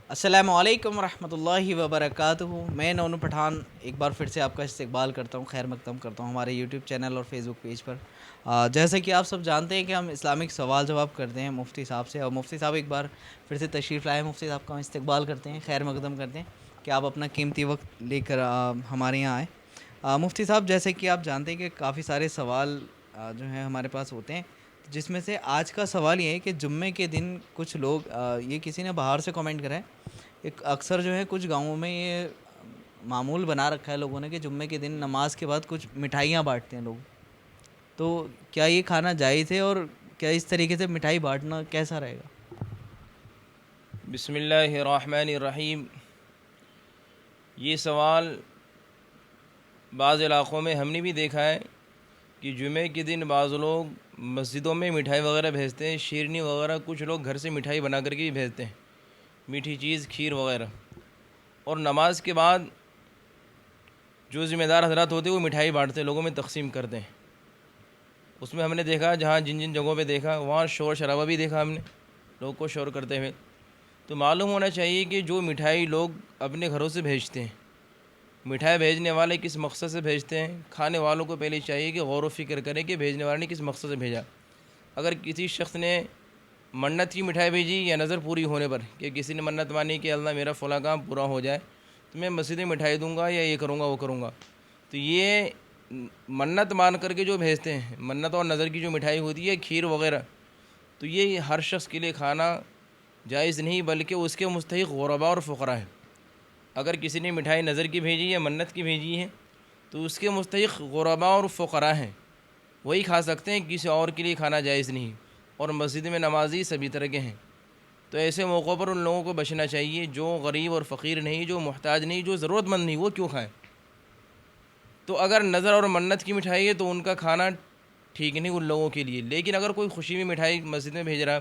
السلام علیکم ورحمۃ اللہ وبرکاتہ۔ میں نونو پٹھان ایک بار پھر سے آپ کا استقبال کرتا ہوں، خیر مقدم کرتا ہوں ہمارے یوٹیوب چینل اور فیس بک پیج پر۔ جیسا کہ آپ سب جانتے ہیں کہ ہم اسلامک سوال جواب کرتے ہیں مفتی صاحب سے، اور مفتی صاحب ایک بار پھر سے تشریف لائے۔ مفتی صاحب کا ہم استقبال کرتے ہیں، خیر مقدم کرتے ہیں کہ آپ اپنا قیمتی وقت لے کر ہمارے یہاں آئیں۔ مفتی صاحب، جیسے کہ آپ جانتے ہیں کہ کافی سارے سوال جو ہیں ہمارے پاس ہوتے ہیں، جس میں سے آج کا سوال یہ ہے کہ جمعے کے دن کچھ لوگ یہ کسی نے باہر سے کامنٹ کرا ہے، ایک اکثر جو ہے کچھ گاؤں میں یہ معمول بنا رکھا ہے لوگوں نے کہ جمعے کے دن نماز کے بعد کچھ مٹھائیاں بانٹتے ہیں لوگ، تو کیا یہ کھانا جائز ہے، اور کیا اس طریقے سے مٹھائی بانٹنا کیسا رہے گا؟ بسم اللہ الرحمن الرحیم۔ یہ سوال بعض علاقوں میں ہم نے بھی دیکھا ہے کہ جمعے کے دن بعض لوگ مسجدوں میں مٹھائی وغیرہ بھیجتے ہیں، شیرنی وغیرہ، کچھ لوگ گھر سے مٹھائی بنا کر کے بھی بھیجتے ہیں، میٹھی چیز، کھیر وغیرہ، اور نماز کے بعد جو ذمہ دار حضرات ہوتے ہیں وہ مٹھائی بانٹتے ہیں، لوگوں میں تقسیم کرتے ہیں۔ اس میں ہم نے دیکھا، جہاں جن جن جگہوں پہ دیکھا وہاں شور شرابہ بھی دیکھا ہم نے، لوگ کو شور کرتے ہوئے۔ تو معلوم ہونا چاہیے کہ جو مٹھائی لوگ اپنے گھروں سے بھیجتے ہیں، مٹھائی بھیجنے والے کس مقصد سے بھیجتے ہیں، کھانے والوں کو پہلے چاہیے کہ غور و فکر کریں کہ بھیجنے والے نے کس مقصد سے بھیجا۔ اگر کسی شخص نے منت کی مٹھائی بھیجی یا نظر پوری ہونے پر، کہ کسی نے منت مانی کہ اللہ میرا فلاں کام پورا ہو جائے تو میں مسجد میں مٹھائی دوں گا یا یہ کروں گا وہ کروں گا، تو یہ منت مان کر کے جو بھیجتے ہیں، منت اور نظر کی جو مٹھائی ہوتی ہے، کھیر وغیرہ، تو یہ ہر شخص کے لیے کھانا جائز نہیں، بلکہ اس کے مستحق غرباء اور فقراء ہیں۔ اگر کسی نے مٹھائی نظر کی بھیجی یا منت کی بھیجی ہے تو اس کے مستحق غرباء اور فقراء ہیں، وہی کھا سکتے ہیں، کسی اور کے لیے کھانا جائز نہیں، اور مسجد میں نمازی سبھی طرح کے ہیں۔ تو ایسے موقعوں پر ان لوگوں کو بچنا چاہیے جو غریب اور فقیر نہیں، جو محتاج نہیں، جو ضرورت مند نہیں، وہ کیوں کھائیں۔ تو اگر نظر اور منت کی مٹھائی ہے تو ان کا کھانا ٹھیک نہیں ان لوگوں کے لیے، لیکن اگر کوئی خوشی میں مٹھائی مسجد میں بھیج رہا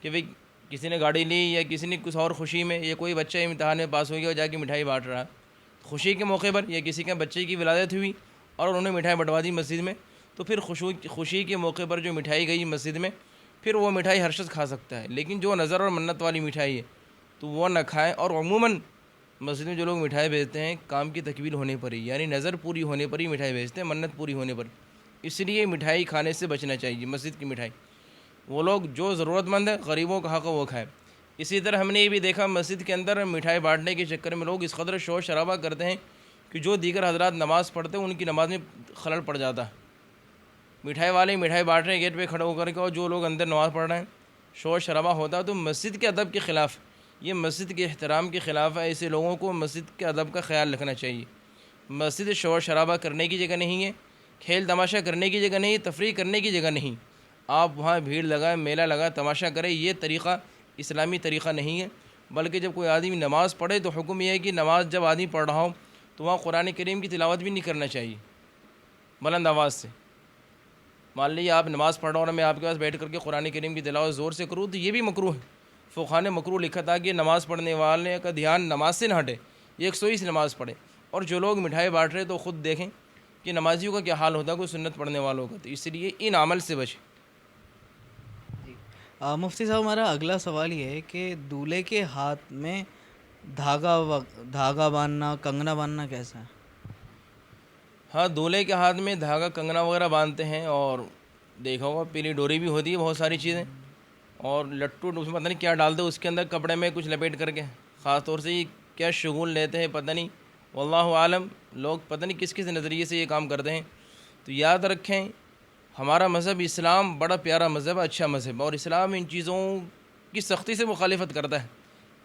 کہ بھئی کسی نے گاڑی لی یا کسی نے کچھ اور خوشی میں، یا کوئی بچہ امتحان میں پاس ہو گیا اور جا کے مٹھائی بانٹ رہا خوشی کے موقع پر، یا کسی کے بچے کی ولادت ہوئی اور انہوں نے مٹھائی بٹوا دی مسجد میں، تو پھر خوشی کے موقع پر جو مٹھائی گئی مسجد میں، پھر وہ مٹھائی ہر شخص کھا سکتا ہے۔ لیکن جو نظر اور منت والی مٹھائی ہے تو وہ نہ کھائیں۔ اور عموماً مسجد میں جو لوگ مٹھائی بھیجتے ہیں کام کی تکمیل ہونے پر ہی، یعنی نظر پوری ہونے پر ہی مٹھائی بھیجتے ہیں، منت پوری ہونے پر، اس لیے مٹھائی کھانے سے بچنا چاہیے، مسجد کی مٹھائی۔ وہ لوگ جو ضرورت مند ہے، غریبوں کا حق وہ کھائیں۔ اسی طرح ہم نے یہ بھی دیکھا مسجد کے اندر مٹھائی بانٹنے کے چکر میں لوگ اس قدر شور شرابہ کرتے ہیں کہ جو دیگر حضرات نماز پڑھتے ہیں ان کی نماز میں خلل پڑ جاتا ہے۔ مٹھائی والے مٹھائی بانٹ رہے ہیں گیٹ پہ کھڑے ہو کر کے، اور جو لوگ اندر نماز پڑھ رہے ہیں، شور شرابہ ہوتا ہے، تو مسجد کے ادب کے خلاف، یہ مسجد کے احترام کے خلاف ہے۔ ایسے لوگوں کو مسجد کے ادب کا خیال رکھنا چاہیے۔ مسجد شور شرابہ کرنے کی جگہ نہیں ہے، کھیل تماشا کرنے کی جگہ نہیں، تفریح کرنے کی جگہ نہیں۔ آپ وہاں بھیڑ لگائیں، میلہ لگائیں، تماشا کریں، یہ طریقہ اسلامی طریقہ نہیں ہے۔ بلکہ جب کوئی آدمی نماز پڑھے تو حکم یہ ہے کہ نماز جب آدمی پڑھ رہا ہو تو وہاں قرآن کریم کی تلاوت بھی نہیں کرنا چاہیے بلند آواز سے۔ مان لیجیے آپ نماز پڑھ رہا ہوں اور میں آپ کے پاس بیٹھ کر کے قرآن کریم کی تلاوت زور سے کروں تو یہ بھی مکروہ ہے۔ فقہاء نے مکروہ لکھا تھا کہ نماز پڑھنے والے کا دھیان نماز سے نہ ہٹے، یہ 120 نماز پڑھے۔ اور جو لوگ مٹھائی بانٹ رہے تو خود دیکھیں کہ نمازیوں کا کیا حال ہوتا ہے، کوئی سنت پڑھنے والوں کا، تو اس لیے ان عمل سے بچیں۔ جی مفتی صاحب، ہمارا اگلا سوال یہ ہے کہ دولہے کے ہاتھ میں دھاگا باندھنا، کنگنا باندھنا کیسا ہے؟ ہاں، دولہے کے ہاتھ میں دھاگا کنگنا وغیرہ باندھتے ہیں، اور دیکھا ہوگا پیلی ڈوری بھی ہوتی ہے، بہت ساری چیزیں، اور لٹو اس میں پتہ نہیں کیا ڈالتے اس کے اندر، کپڑے میں کچھ لپیٹ کر کے، خاص طور سے یہ کیا شگون لیتے ہیں پتہ نہیں، واللہ عالم، لوگ پتہ نہیں کس کس نظریے سے یہ کام کرتے ہیں۔ تو یاد رکھیں، ہمارا مذہب اسلام بڑا پیارا مذہب ہے، اچھا مذہب ہے، اور اسلام ان چیزوں کی سختی سے مخالفت کرتا ہے۔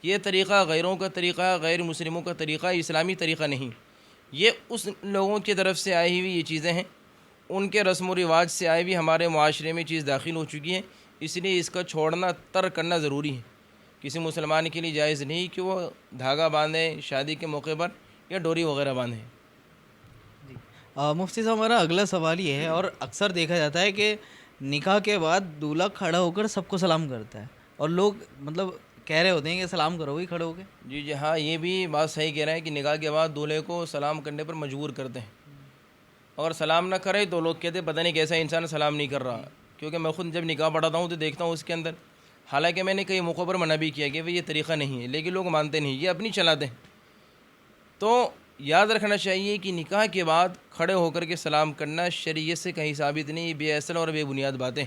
یہ طریقہ غیروں کا طریقہ ہے، غیر مسلموں کا طریقہ ہے، اسلامی طریقہ نہیں۔ یہ اس لوگوں کی طرف سے آئی ہوئی یہ چیزیں ہیں، ان کے رسم و رواج سے آئی ہوئی ہمارے معاشرے میں چیز داخل ہو چکی ہے، اس لیے اس کا چھوڑنا، ترک کرنا ضروری ہے۔ کسی مسلمان کے لیے جائز نہیں کہ وہ دھاگا باندھے شادی کے موقع پر یا ڈوری وغیرہ باندھے۔ جی مفتی صاحب، ہمارا اگلا سوال یہ ہے، اور اکثر دیکھا جاتا ہے کہ نکاح کے بعد دولہا کھڑا ہو کر سب کو سلام کرتا ہے، اور لوگ مطلب کہہ رہے ہوتے ہیں کہ سلام کرو گے کھڑے ہو کے۔ جی جی ہاں، یہ بھی بات صحیح کہہ رہے ہیں کہ نکاح کے بعد دولہے کو سلام کرنے پر مجبور کرتے ہیں۔ اگر سلام نہ کرے تو لوگ کہتے ہیں پتہ نہیں کیسا انسان سلام نہیں کر رہا، جی کیونکہ میں خود جب نکاح پڑھاتا ہوں تو دیکھتا ہوں اس کے اندر حالانکہ میں نے کئی موقعوں پر منع بھی کیا کہ یہ طریقہ نہیں ہے، لیکن لوگ مانتے نہیں، یہ اپنی چلاتے ہیں۔ تو یاد رکھنا چاہیے کہ نکاح کے بعد کھڑے ہو کر کے سلام کرنا شریعت سے کہیں ثابت نہیں، بے اصل اور بے بنیاد باتیں،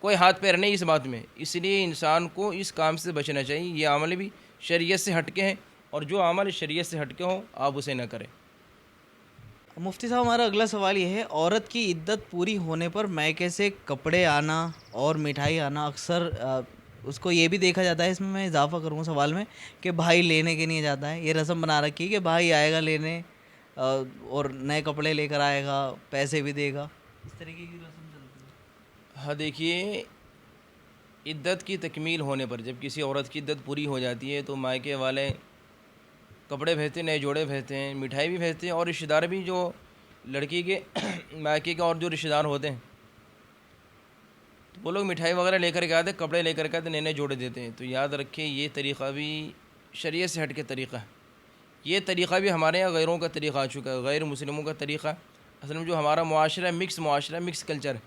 کوئی ہاتھ پیر نہیں اس بات میں۔ اس لیے انسان کو اس کام سے بچنا چاہیے، یہ عمل بھی شریعت سے ہٹ کے ہیں، اور جو عمل شریعت سے ہٹ کے ہو آپ اسے نہ کریں۔ مفتی صاحب ہمارا اگلا سوال یہ ہے، عورت کی عدت پوری ہونے پر میکے سے کپڑے آنا اور مٹھائی آنا اکثر اس کو یہ بھی دیکھا جاتا ہے، اس میں اضافہ کروں گا سوال میں، کہ بھائی لینے کے لیے جاتا ہے، یہ رسم بنا رکھی ہے کہ بھائی آئے گا لینے اور نئے کپڑے لے کر آئے گا، پیسے بھی دے گا، اس طریقے کی رسم چلتی ہے۔ ہاں دیکھیے، عدت کی تکمیل ہونے پر جب کسی عورت کی عدت پوری ہو جاتی ہے تو مائکے والے کپڑے بھیجتے ہیں، نئے جوڑے بھیجتے ہیں، مٹھائی بھی بھیجتے ہیں، اور رشتہ دار بھی جو لڑکی کے مائکے کے اور جو رشتہ دار ہوتے ہیں تو وہ لوگ مٹھائی وغیرہ لے کر کے آتے ہیں، کپڑے لے کر کے آتے ہیں، نئے نئے جوڑے دیتے ہیں۔ تو یاد رکھیں یہ طریقہ بھی شریعت سے ہٹ کے طریقہ ہے، یہ طریقہ بھی ہمارے یہاں غیروں کا طریقہ آ چکا ہے، غیر مسلموں کا طریقہ۔ اصل میں جو ہمارا معاشرہ ہے، مکس کلچر ہے،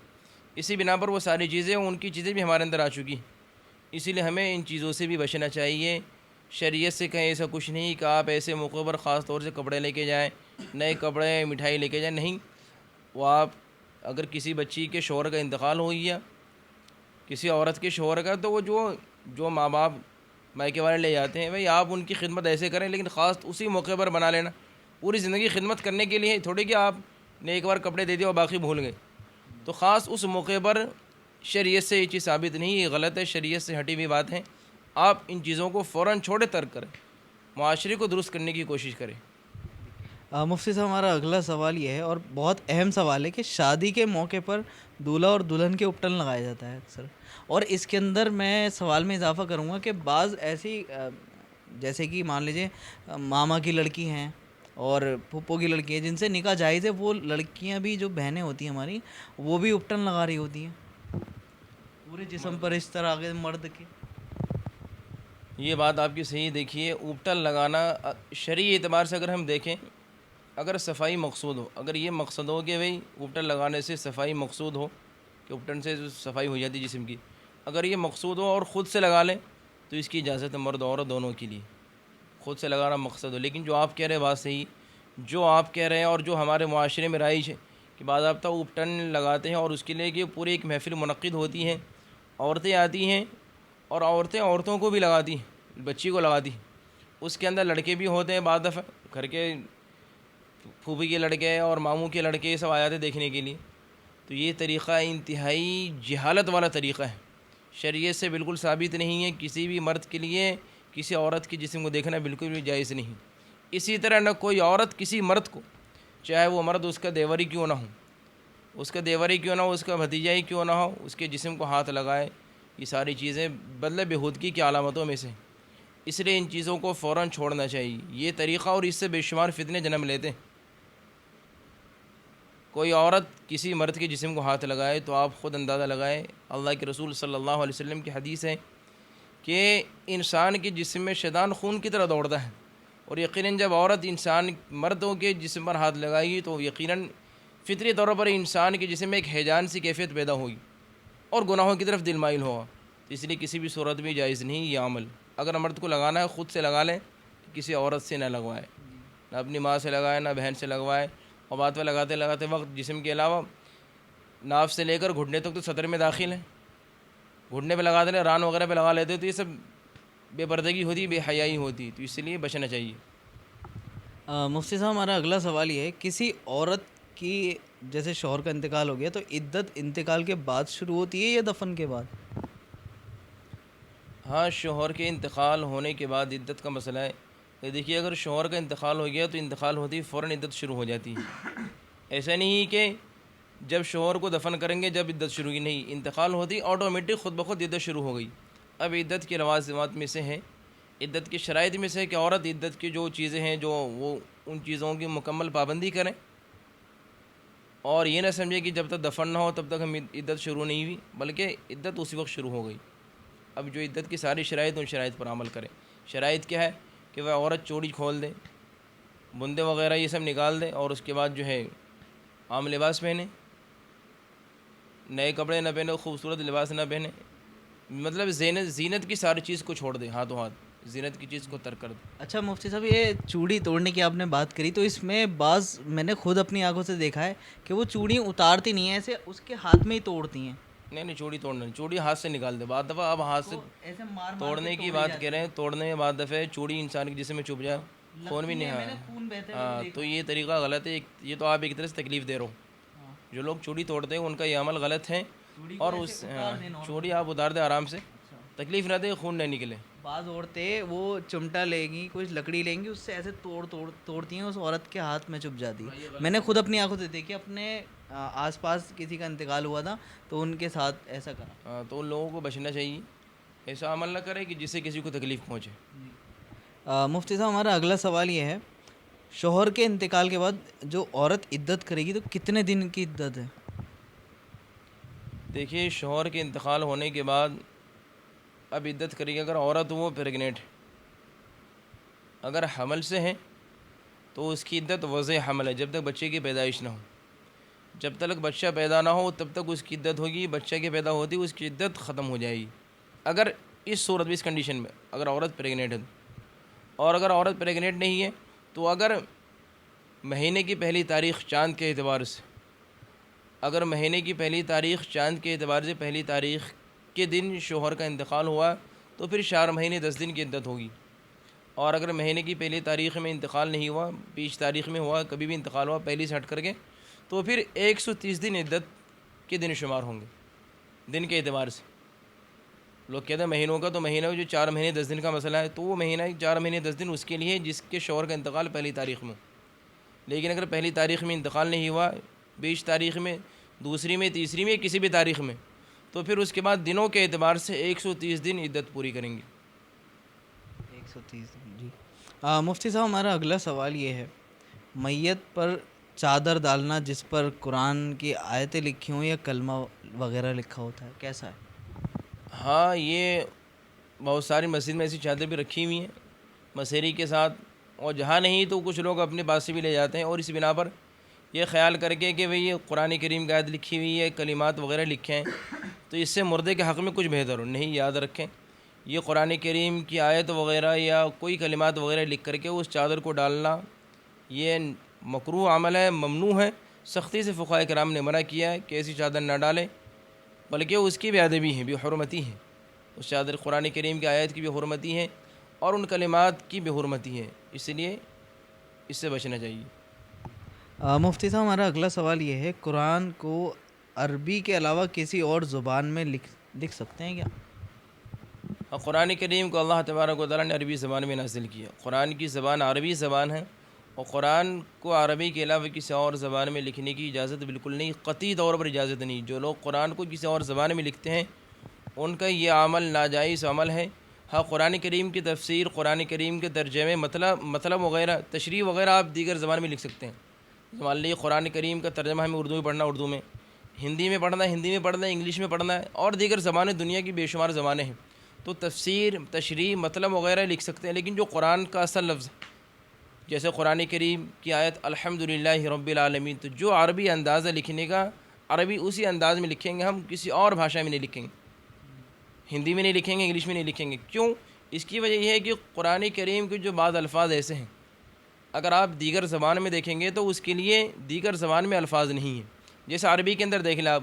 اسی بنا پر وہ ساری چیزیں، ان کی چیزیں بھی ہمارے اندر آ چکی ہیں، اسی لیے ہمیں ان چیزوں سے بھی بچنا چاہیے۔ شریعت سے کہیں ایسا کچھ نہیں کہ آپ ایسے موقع پر خاص طور سے کپڑے لے کے جائیں، نئے کپڑے مٹھائی لے کے جائیں، نہیں۔ وہ آپ اگر کسی بچی کے شوہر کا انتقال ہو گیا، کسی عورت کے شوہر کا، تو وہ جو ماں باپ مائکے والے لے جاتے ہیں، بھئی آپ ان کی خدمت ایسے کریں، لیکن خاص اسی موقع پر بنا لینا، پوری زندگی خدمت کرنے کے لیے تھوڑی کہ آپ نے ایک بار کپڑے دے دیے اور باقی بھول گئے۔ تو خاص اس موقع پر شریعت سے یہ چیز ثابت نہیں، یہ غلط ہے، شریعت سے ہٹی ہوئی بات ہے۔ آپ ان چیزوں کو فوراً چھوڑے، ترک کریں، معاشرے کو درست کرنے کی کوشش کریں۔ مفتی صاحب ہمارا اگلا سوال یہ ہے، اور بہت اہم سوال ہے، کہ شادی کے موقع پر دولہا اور دلہن کے اپٹن لگایا جاتا ہے اکثر، اور اس کے اندر میں سوال میں اضافہ کروں گا کہ بعض ایسی جیسے کہ مان لیجیے ماما کی لڑکی ہیں اور پھپھو کی لڑکی ہیں جن سے نکاح جائز ہے، وہ لڑکیاں بھی جو بہنیں ہوتی ہیں ہماری، وہ بھی اپٹن لگا رہی ہوتی ہیں پورے جسم پر اس طرح آگے مرد کے۔ یہ بات آپ کی صحیح۔ دیکھیے، اوپٹن لگانا شرعی اعتبار سے اگر ہم دیکھیں، اگر صفائی مقصود ہو، اگر یہ مقصد ہو کہ بھئی اوپٹن لگانے سے صفائی مقصود ہو، کہ اوپٹن سے صفائی ہو جاتی جسم کی، اگر یہ مقصود ہو اور خود سے لگا لیں تو اس کی اجازت ہے، مرد عورت دونوں کے لیے، خود سے لگانا مقصد ہو۔ لیکن جو آپ کہہ رہے ہیں بات صحیح، جو آپ کہہ رہے ہیں اور جو ہمارے معاشرے میں رائج ہے کہ باضابطہ اوپٹن لگاتے ہیں، اور اس کے لیے کہ پوری ایک محفل منعقد ہوتی ہے، عورتیں آتی ہیں اور عورتیں عورتوں کو بھی لگاتی ہیں، بچی کو لگاتی ہیں، اس کے اندر لڑکے بھی ہوتے ہیں، بعض دفعہ گھر کے پھوپھی کے لڑکے اور ماموں کے لڑکے سب آ جاتے ہیں دیکھنے کے لیے۔ تو یہ طریقہ انتہائی جہالت والا طریقہ ہے، شریعت سے بالکل ثابت نہیں ہے، کسی بھی مرد کے لیے کسی عورت کے جسم کو دیکھنا بالکل بھی جائز نہیں۔ اسی طرح نہ کوئی عورت کسی مرد کو، چاہے وہ مرد اس کا دیور ہی کیوں نہ ہو، اس کا دیور ہی کیوں نہ ہو، اس کا بھتیجا ہی کیوں نہ ہو، اس کے جسم کو ہاتھ لگائے، یہ ساری چیزیں بدلہ بہودگی کی علامتوں میں سے۔ اس لیے ان چیزوں کو فوراً چھوڑنا چاہیے، یہ طریقہ، اور اس سے بے شمار فتنے جنم لیتے ہیں۔ کوئی عورت کسی مرد کے جسم کو ہاتھ لگائے تو آپ خود اندازہ لگائیں، اللہ کے رسول صلی اللہ علیہ وسلم کی حدیث ہے کہ انسان کے جسم میں شیطان خون کی طرح دوڑتا ہے، اور یقیناً جب عورت انسان مردوں کے جسم پر ہاتھ لگائے گی تو یقیناً فطری طور پر انسان کے جسم میں ایک ہیجان سی کیفیت پیدا ہوگی اور گناہوں کی طرف دل مائل ہوگا۔ تو اس لیے کسی بھی صورت میں جائز نہیں یہ عمل۔ اگر مرد کو لگانا ہے خود سے لگا لیں، کسی عورت سے نہ لگوائے، نہ اپنی ماں سے لگائے، نہ بہن سے لگوائے، اور بات پہ لگاتے وقت جسم کے علاوہ ناف سے لے کر گھٹنے تک تو صدر میں داخل ہے، گھٹنے پہ لگا دیتے، ران وغیرہ پہ لگا لیتے، تو یہ سب بے پردگی ہوتی، بے حیائی ہوتی، تو اس لیے بچنا چاہیے۔ مفتی صاحب ہمارا اگلا سوال یہ ہے، کسی عورت کی جیسے شوہر کا انتقال ہو گیا تو عدت انتقال کے بعد شروع ہوتی ہے یا دفن کے بعد؟ ہاں، شوہر کے انتقال ہونے کے بعد عدت کا مسئلہ ہے کہ دیکھیے، اگر شوہر کا انتقال ہو گیا تو انتقال ہوتی ہی فوراً عدت شروع ہو جاتی ہے۔ ایسا نہیں کہ جب شوہر کو دفن کریں گے جب عدت شروع کی، نہیں، انتقال ہوتی آٹومیٹک خود بخود عدت شروع ہو گئی۔ اب عدت کے لوازمات میں سے ہے، عدت کی شرائط میں سے ہے کہ عورت عدت کی جو چیزیں ہیں جو وہ ان چیزوں کی مکمل پابندی کریں، اور یہ نہ سمجھے کہ جب تک دفن نہ ہو تب تک ہم عدت شروع نہیں ہوئی، بلکہ عدت اسی وقت شروع ہو گئی۔ اب جو عدت کی ساری شرائط، ان شرائط پر عمل کریں۔ شرائط کیا ہے کہ وہ عورت چوڑی کھول دے، بندے وغیرہ یہ سب نکال دے، اور اس کے بعد جو ہے عام لباس پہنے، نئے کپڑے نہ پہنے، خوبصورت لباس نہ پہنے، مطلب زینت کی ساری چیز کو چھوڑ دے، ہاتھوں ہاتھ زینت کی چیز کو ترک کر دے۔ اچھا مفتی صاحب، یہ چوڑی توڑنے کی آپ نے بات کری، تو اس میں بعض میں نے خود اپنی آنکھوں سے دیکھا ہے کہ وہ چوڑی اتارتی نہیں ہیں، ایسے اس کے ہاتھ میں ہی توڑتی ہیں۔ نہیں چوڑی توڑنا نہیں، چوڑی ہاتھ سے نکال دے۔ بعض دفعہ آپ ہاتھ سے ایسے مار مار توڑنے کی بات کر رہے ہیں، توڑنے میں بعض دفعہ چوڑی انسان کے جسم میں چبھ جائے، خون بھی نہیں آیا۔ خون بہتا ہے ہاں تو یہ طریقہ غلط ہے، یہ تو آپ ایک طرح سے تکلیف دے رہے ہو۔ جو لوگ چوڑی توڑتے ہیں ان کا یہ عمل غلط ہے، اور اس چوڑی آپ اتار دیں آرام سے، تکلیف نہ دے، خون نہ نکلے۔ بعض عورتیں وہ چمٹا لے گی، کچھ لکڑی لیں گی، اس سے ایسے توڑتی ہیں، اس عورت کے ہاتھ میں چپ جاتی ہے۔ میں نے خود اپنی آنکھوں سے دیکھی، اپنے آس پاس کسی کا انتقال ہوا تھا تو ان کے ساتھ ایسا کرا۔ ہاں تو ان لوگوں کو بچنا چاہیے، ایسا عمل نہ کرے کہ جس سے کسی کو تکلیف پہنچے۔ مفتی صاحب، ہمارا اگلا سوال یہ ہے، شوہر کے انتقال کے بعد جو عورت عدت کرے گی تو کتنے دن کی عدت ہے؟ دیکھیے شوہر کے انتقال ہونے کے بعد اب عدت کرے گی، اگر عورت وہ پریگنیٹ، اگر حمل سے ہے تو اس کی عدت وضع حمل ہے، جب تک بچے کی پیدائش نہ ہو، جب تک بچہ پیدا نہ ہو تب تک اس کی عدت ہوگی، بچہ کے پیدا ہوتی اس کی عدت ختم ہو جائے گی۔ اگر اس صورت میں، اس کنڈیشن میں اگر عورت پریگنیٹ ہے، اور اگر عورت پریگنیٹ نہیں ہے تو اگر مہینے کی پہلی تاریخ چاند کے اعتبار سے، اگر مہینے کی پہلی تاریخ چاند کے اعتبار سے پہلی تاریخ کے دن شوہر کا انتقال ہوا تو پھر 4 مہینے 10 دن کی عدت ہوگی، اور اگر مہینے کی پہلی تاریخ میں انتقال نہیں ہوا، بیچ تاریخ میں ہوا، کبھی بھی انتقال ہوا پہلی سے ہٹ کر کے، تو پھر 130 دن عدت کے دن شمار ہوں گے دن کے اعتبار سے۔ لوگ کہتے ہیں مہینوں کا، تو مہینہ جو 4 مہینے 10 دن کا مسئلہ ہے، تو وہ مہینہ 4 مہینے 10 دن اس کے لیے جس کے شوہر کا انتقال پہلی تاریخ میں۔ لیکن اگر پہلی تاریخ میں انتقال نہیں ہوا، بیچ تاریخ میں، دوسری میں، تیسری میں، کسی بھی تاریخ میں، تو پھر اس کے بعد دنوں کے اعتبار سے 130 دن عدت پوری کریں گے۔ 130 دن، جی۔ مفتی صاحب، ہمارا اگلا سوال یہ ہے، میت پر چادر ڈالنا جس پر قرآن کی آیتیں لکھی ہوں یا کلمہ وغیرہ لکھا ہوتا ہے، کیسا ہے؟ ہاں یہ بہت ساری مسجد میں ایسی چادر بھی رکھی ہوئی ہیں مسحری کے ساتھ، اور جہاں نہیں تو کچھ لوگ اپنے پاس سے بھی لے جاتے ہیں، اور اس بنا پر یہ خیال کر کے کہ بھئی یہ قرآن کریم کی آیت لکھی ہوئی ہے، کلمات وغیرہ لکھے ہیں تو اس سے مردے کے حق میں کچھ بہتر ہو۔ نہیں، یاد رکھیں یہ قرآن کریم کی آیت وغیرہ یا کوئی کلمات وغیرہ لکھ کر کے اس چادر کو ڈالنا یہ مکروہ عمل ہے، ممنوع ہے، سختی سے فقہاء کرام نے منع کیا ہے کہ ایسی چادر نہ ڈالیں، بلکہ اس کی بھی ادبی ہے، بھی حرمتی ہے، اس چادر قرآن کریم کی آیت کی بھی حرمتی ہے اور ان کلمات کی بھی حرمتی ہے، اس لیے اس سے بچنا چاہیے۔ مفتی صاحب، ہمارا اگلا سوال یہ ہے، قرآن کو عربی کے علاوہ کسی اور زبان میں لکھ سکتے ہیں کیا؟ قرآن کریم کو اللہ تبارک و تعالیٰ نے عربی زبان میں نازل کیا، قرآن کی زبان عربی زبان ہے، اور قرآن کو عربی کے علاوہ کسی اور زبان میں لکھنے کی اجازت بالکل نہیں، قطعی طور پر اجازت نہیں۔ جو لوگ قرآن کو کسی اور زبان میں لکھتے ہیں ان کا یہ عمل ناجائز عمل ہے۔ ہاں قرآن کریم کی تفسیر، قرآن کریم کے ترجمے، مطلب وغیرہ، تشریح وغیرہ آپ دیگر زبان میں لکھ سکتے ہیں۔ مان لیجیے قرآن کریم کا ترجمہ ہمیں اردو میں پڑھنا، اردو میں، ہندی میں پڑھنا ہے، ہندی میں پڑھنا ہے، انگلش میں پڑھنا ہے، اور دیگر زبانیں، دنیا کی بے شمار زبانیں ہیں، تو تفسیر، تشریح، مطلب وغیرہ لکھ سکتے ہیں۔ لیکن جو قرآن کا اصل لفظ، جیسے قرآن کریم کی آیت الحمدللہ رب العالمین، تو جو عربی انداز ہے لکھنے کا، عربی اسی انداز میں لکھیں گے ہم، کسی اور بھاشا میں نہیں لکھیں گے، ہندی میں نہیں لکھیں گے، انگلش میں نہیں لکھیں گے۔ کیوں؟ اس کی وجہ یہ ہے کہ قرآن کریم کے جو بعض الفاظ ایسے ہیں اگر آپ دیگر زبان میں دیکھیں گے تو اس کے لیے دیگر زبان میں الفاظ نہیں ہیں۔ جیسے عربی کے اندر دیکھ لیں آپ،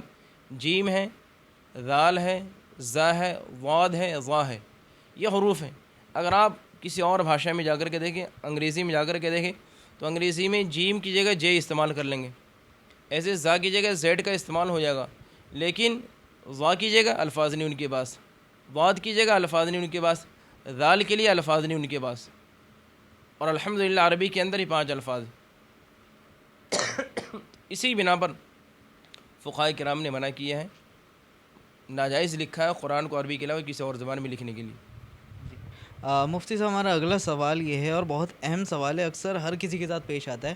جیم ہے، ذال ہے، زا ہے، واد ہے، ظا ہے، یہ حروف ہیں۔ اگر آپ کسی اور بھاشا میں جا کر کے دیکھیں، انگریزی میں جا کر کے دیکھیں، تو انگریزی میں جیم کی جگہ جے استعمال کر لیں گے، ایسے زا کی جگہ زیڈ کا استعمال ہو جائے گا، لیکن ظا کی جگہ الفاظ نہیں ان کے پاس، واد کی جگہ الفاظ نہیں ان کے پاس، ذال کے لیے الفاظ نہیں ان کے پاس، اور الحمدللہ عربی کے اندر ہی 5 الفاظ۔ اسی بنا پر فقہاء کرام نے منع کیا ہے، ناجائز لکھا ہے قرآن کو عربی کے علاوہ کسی اور زبان میں لکھنے کے لیے۔ مفتی صاحب، ہمارا اگلا سوال یہ ہے اور بہت اہم سوال ہے، اکثر ہر کسی کے ساتھ پیش آتا ہے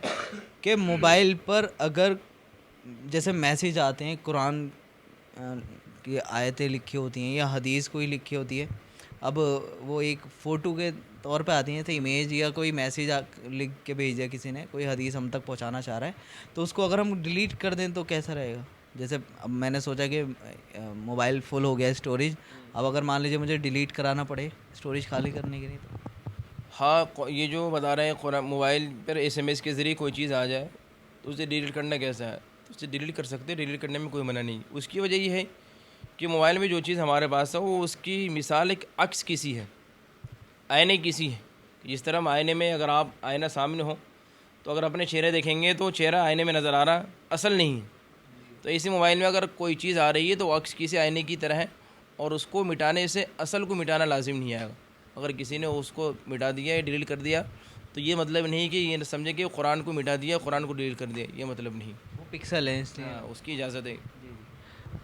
کہ موبائل پر اگر جیسے میسیج آتے ہیں، قرآن کی آیتیں لکھی ہوتی ہیں یا حدیث کوئی لکھی ہوتی ہے، اب وہ ایک فوٹو کے طور پہ آتی ہیں، تو امیج یا کوئی میسیج لکھ کے بھیج دیا کسی نے، کوئی حدیث ہم تک پہنچانا چاہ رہا ہے، تو اس کو اگر ہم ڈیلیٹ کر دیں تو کیسا رہے گا؟ جیسے اب میں نے سوچا کہ موبائل فل ہو گیا اسٹوریج، اب اگر مان لیجیے مجھے ڈیلیٹ کرانا پڑے اسٹوریج خالی کرنے کے لیے تو ہاں یہ جو بتا رہے ہیں قرآن موبائل پر SMS کے ذریعے کوئی چیز آ جائے تو اسے ڈیلیٹ کرنا کیسا ہے؟ تو اسے ڈیلیٹ کر سکتے ہیں، ڈیلیٹ کرنے میں کوئی منع نہیں۔ اس کی وجہ یہ ہے کہ موبائل میں جو چیز ہمارے پاس ہے وہ اس کی مثال ایک عکس کسی ہے، آئینے کسی ہے۔ جس طرح ہم آئینے میں اگر آپ آئینہ سامنے ہو تو اگر اپنے چہرے دیکھیں گے تو چہرہ آئینے میں نظر آ رہا اصل نہیں ہے، تو اسی موبائل میں اگر کوئی چیز آ رہی ہے تو عکس کسی آئینے کی طرح ہے، اور اس کو مٹانے سے اصل کو مٹانا لازم نہیں آئے گا۔ اگر کسی نے اس کو مٹا دیا یا ڈیلیٹ کر دیا تو یہ مطلب نہیں کہ یہ سمجھے کہ قرآن کو مٹا دیا، قرآن کو ڈیلیٹ کر دیا، یہ مطلب نہیں۔ وہ پکسل ہے اس لیے۔ ہاں، اس کی اجازت ہے۔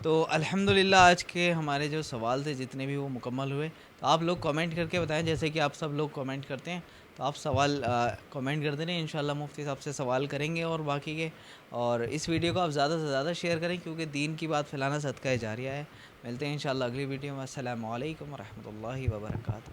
تو الحمدللہ آج کے ہمارے جو سوال تھے جتنے بھی وہ مکمل ہوئے، تو آپ لوگ کمنٹ کر کے بتائیں، جیسے کہ آپ سب لوگ کمنٹ کرتے ہیں تو آپ سوال کمنٹ کرتے رہیں، انشاءاللہ مفتی صاحب سے سوال کریں گے اور باقی کے، اور اس ویڈیو کو آپ زیادہ سے زیادہ شیئر کریں کیونکہ دین کی بات پھیلانا صدقہ جاریہ ہے۔ ملتے ہیں انشاءاللہ اگلی ویڈیو میں۔ السلام علیکم ورحمۃ اللہ وبرکاتہ۔